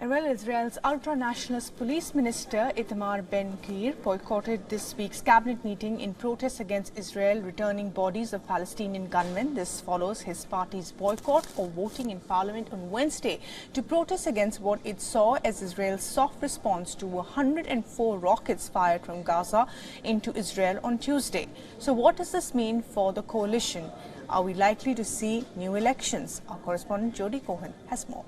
And well, Israel's ultra-nationalist Police Minister Ben-Gvir boycotted this week's cabinet meeting in protest against Israel returning bodies of Palestinian gunmen. This follows his party's boycott of voting in parliament on Wednesday to protest against what it saw as Israel's soft response to 104 rockets fired from Gaza into Israel on Tuesday. So what does this mean for the coalition? Are we likely to see new elections? Our correspondent Jody Cohen has more.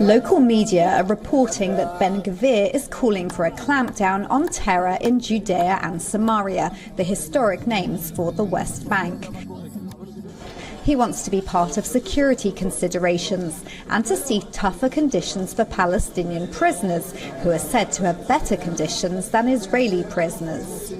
Local media are reporting that Ben-Gvir is calling for a clampdown on terror in Judea and Samaria, the historic names for the West Bank. He wants to be part of security considerations and to see tougher conditions for Palestinian prisoners, who are said to have better conditions than Israeli prisoners.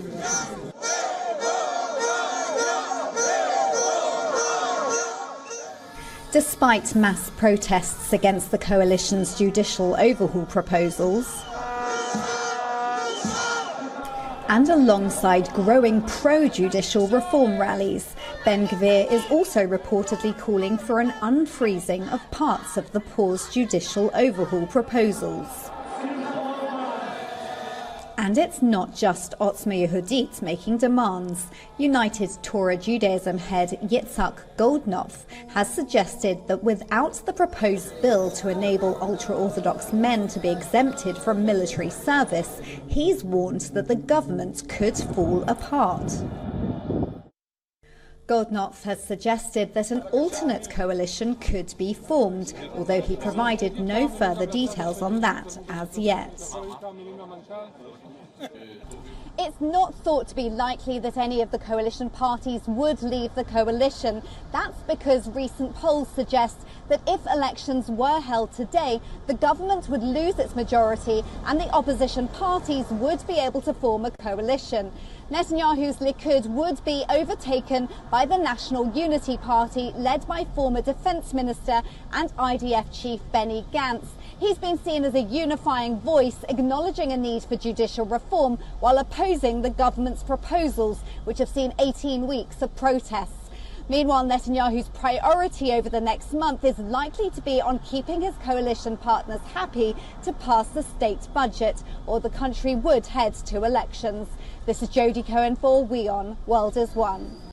Despite mass protests against the coalition's judicial overhaul proposals, and alongside growing pro-judicial reform rallies, Ben-Gvir is also reportedly calling for an unfreezing of parts of the paused judicial overhaul proposals. And it's not just Otzma Yehudit making demands. United Torah Judaism head Yitzhak Goldknopf has suggested that without the proposed bill to enable ultra-Orthodox men to be exempted from military service, he's warned that the government could fall apart. Goldknopf has suggested that an alternate coalition could be formed, although he provided no further details on that as yet. It's not thought to be likely that any of the coalition parties would leave the coalition. That's because recent polls suggest that if elections were held today, the government would lose its majority and the opposition parties would be able to form a coalition. Netanyahu's Likud would be overtaken by the National Unity Party, led by former Defence Minister and IDF Chief Benny Gantz. He's been seen as a unifying voice, acknowledging a need for judicial reform while opposing the government's proposals, which have seen 18 weeks of protests. Meanwhile, Netanyahu's priority over the next month is likely to be on keeping his coalition partners happy to pass the state budget, or the country would head to elections. This is Jody Cohen for WION World is One.